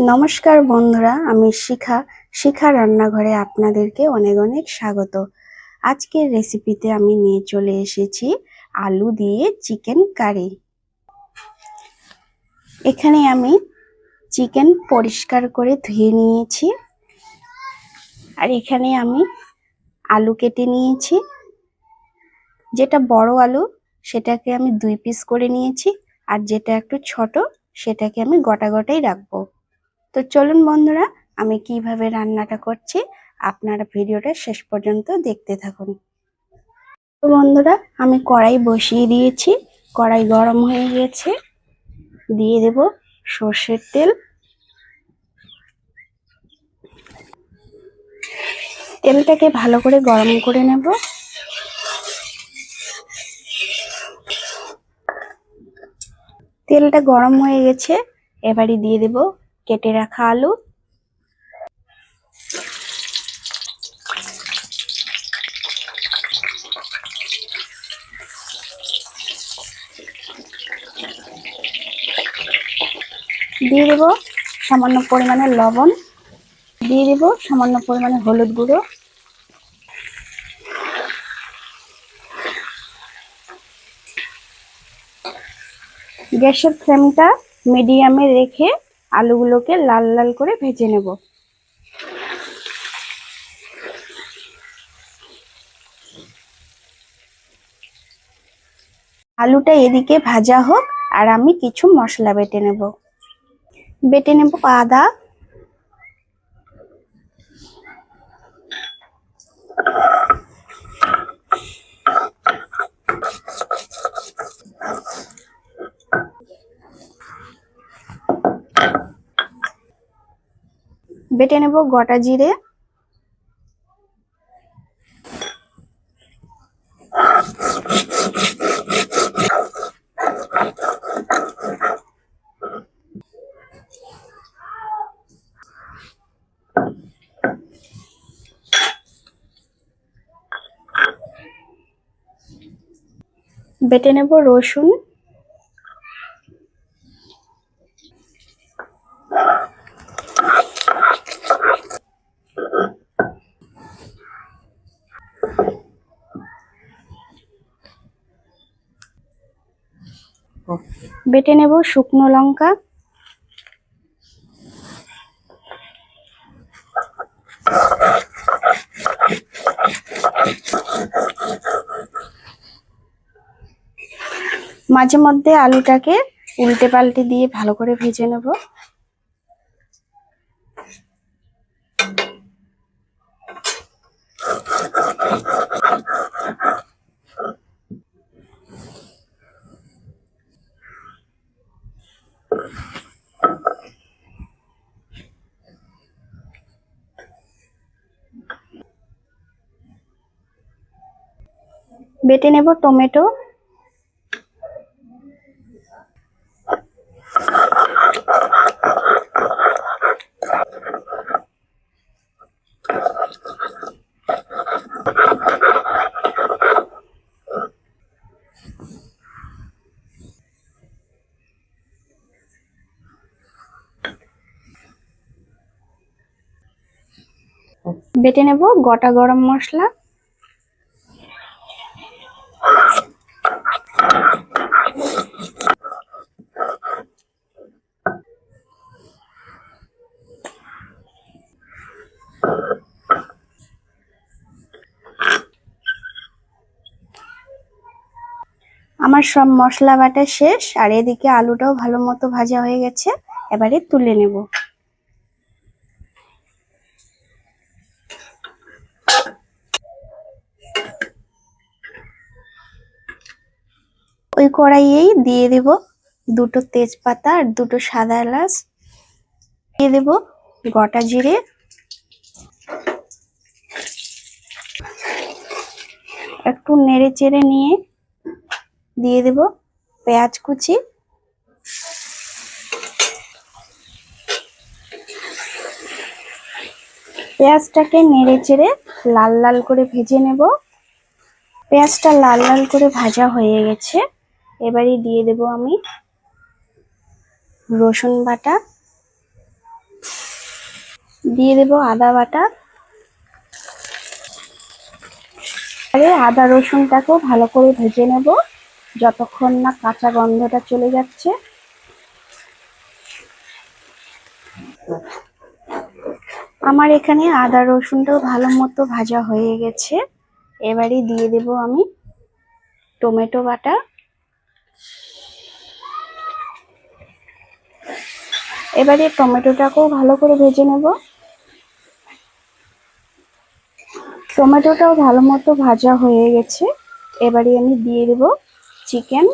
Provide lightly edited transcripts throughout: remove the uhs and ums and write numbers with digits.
নমস্কার বন্ধুরা, আমি শিখা রান্নাঘরে আপনাদেরকে অনেক অনেক স্বাগত। আজকের রেসিপিতে আমি নিয়ে চলে এসেছি আলু দিয়ে চিকেন কারি। এখানে আমি চিকেন পরিষ্কার করে ধুয়ে নিয়েছি, আর এখানে আমি আলু কেটে নিয়েছি। যেটা বড় আলু সেটাকে আমি 2 পিস করে নিয়েছি, আর যেটা একটু ছোট সেটাকে আমি গোটা গোটাই রাখবো। তো চলুন বন্ধুরা, আমি কিভাবে রান্নাটা করছি আপনারা ভিডিওটা শেষ পর্যন্ত দেখতে থাকুন। তো বন্ধুরা, আমি কড়াই বসিয়ে দিয়েছি, কড়াই গরম হয়ে গেছে। দিয়ে দেব সর্ষের তেল। তেলটাকে ভালো করে গরম করে নেব। তেলটা গরম হয়ে গেছে, এবারে দিয়ে দেব কেটে রাখা আলু। দিয়ে দেব সামান্য পরিমাণে লবণ, দিয়ে দেব সামান্য পরিমাণে হলুদ গুঁড়ো। গ্যাসের ফ্লেমটা মিডিয়ামে রেখে আলুগুলোকে লাল লাল করে ভেজে নেব। আলুটা এদিকে ভাজা হোক, আর আমি কিছু মশলা বেটে নেব। আদা, বেটে নেব গোটা জিরে, বেটে নেব রসুন, বেটে নেব শুকনো লঙ্কা, মাঝে মধ্যে আলুটাকে উল্টে পাল্টে দিয়ে ভালো করে ভেজে নেব। বেটে নেব টমেটো, বেটে নেব গোটা গরম মশলা, আমার সব মশলা বাটা শেষ, আর এদিকে আলুটাও ভালো মতো ভাজা হয়ে গেছে। এবারে তুলে নেব। ওই কড়াইয়েই দিয়ে দেব 2টো তেজপাতা আর 2টো সাদা এলাচ, দিয়ে দেব গোটা জিরে, একটু নেড়ে চেড়ে নিয়ে দিয়ে দেব পেঁয়াজ কুচি, পেঁয়াজটাকে নেড়ে চেড়ে লাল লাল করে ভেজে নেব। পেঁয়াজটা লাল লাল করে ভাজা হয়ে গেছে, এবারে দিয়ে দেব আমি রসুন বাটা, দিয়ে দেব আদা বাটা। আদা রসুনটাকেও ভালো করে ভেজে নেব যতক্ষণ না কাঁচা গন্ধটা চলে যাচ্ছে। আমার এখানে আদা রসুনটাও ভালো মতো ভাজা হয়ে গেছে। এবারে দিয়ে দেব আমি টমেটো বাটা। এবারে টমেটোটাকেও ভালো করে ভেজে নেব। টমেটোটাও ভালো মতো ভাজা হয়ে গেছে। এবারে আমি দিয়ে দেব চিকেন।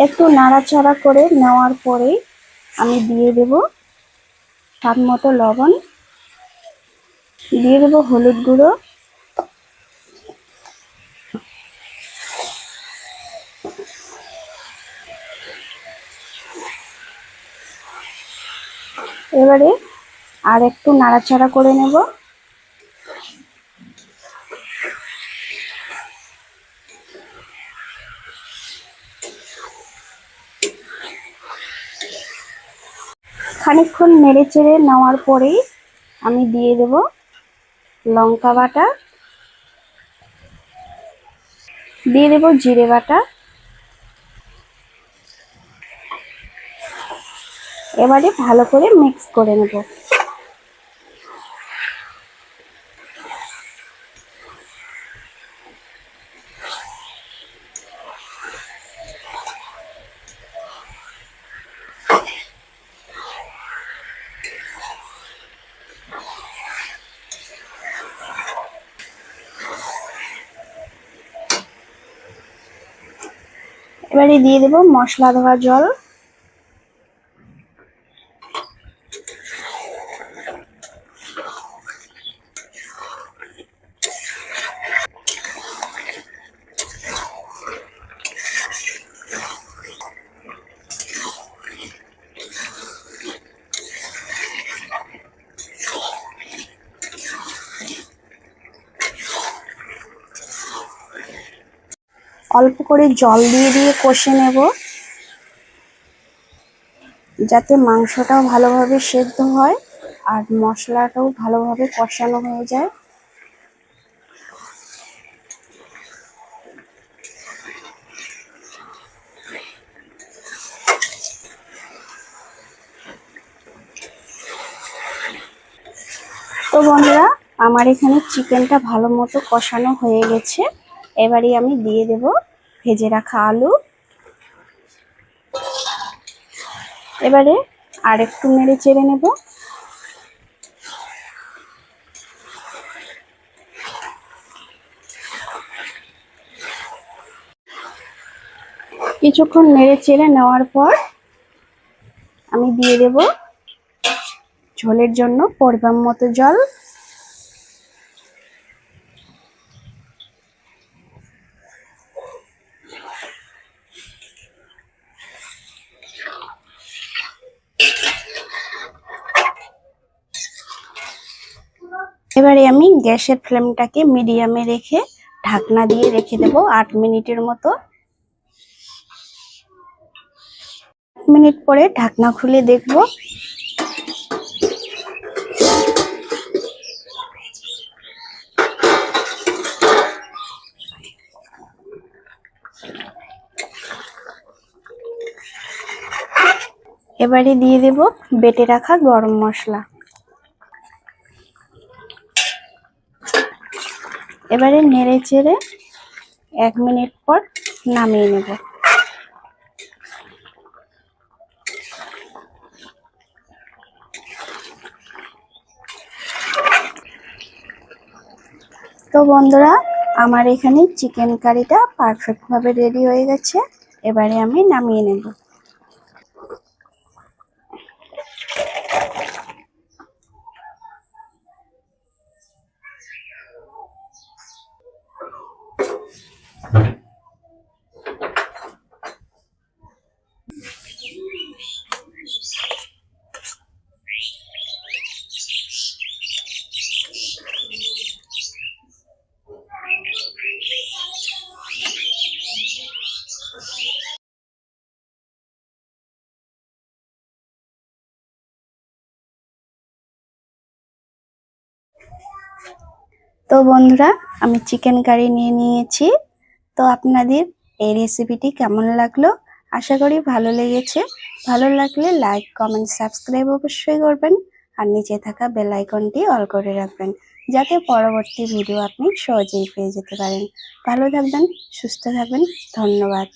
একটু নাড়াচাড়া করে নেওয়ার পরেই আমি দিয়ে দেব স্বাদ মতো লবণ, দিয়ে দেব হলুদ গুঁড়ো, এবারে আর একটু নাড়াচাড়া করে নেব। খানিকক্ষণ নেড়ে চেড়ে নেওয়ার পরেই আমি দিয়ে দেব লঙ্কা বাটা, দিয়ে দেব জিরে বাটা। এবারে ভালো করে মিক্স করে নেব। এবারে দিয়ে দেব মশলা ধোয়া জল। অল্প করে জল দিয়ে দিয়ে কষে নেব যাতে মাংসটাও ভালোভাবে সেদ্ধ হয় আর মশলাটাও ভালোভাবে কষানো হয়ে যায়। তো বন্ধুরা, আমার এখানে চিকেনটা ভালো মতো কষানো হয়ে গেছে। এবারে আমি দিয়ে দেব ভেজে রাখা আলু। এবারে আর একটু নেড়ে চেড়ে নেব। কিছুক্ষণ নেড়ে চেড়ে নেওয়ার পর আমি দিয়ে দেব ঝোলের জন্য পরিমাণ মতো জল। এবারে আমি গ্যাসের ফ্লেমটাকে মিডিয়ামে রেখে ঢাকনা দিয়ে রেখে দেব 8 মিনিটের মতো। 8 মিনিট পরে ঢাকনা খুলে দেখব। এবারে দিয়ে দেব বেটে রাখা গরম মশলা। এবারে নেড়ে চেড়ে 1 মিনিট পর নামিয়ে নেব। তো বন্ধুরা, আমার এখানে চিকেন কারিটা পারফেক্ট ভাবে রেডি হয়ে গেছে। এবারে আমি নামিয়ে নেব। তো বন্ধুরা, আমি চিকেন কারি নিয়ে নিয়েছি। তো আপনাদের এই রেসিপিটি কেমন লাগলো? আশা করি ভালো লেগেছে। ভালো লাগলে লাইক, কমেন্ট, সাবস্ক্রাইব অবশ্যই করবেন। আর নিচে থাকা বেল আইকনটি অল করে রাখবেন, যাতে পরবর্তী ভিডিও আপনি সহজেই পেয়ে যেতে পারেন। ভালো থাকবেন, সুস্থ থাকবেন। ধন্যবাদ।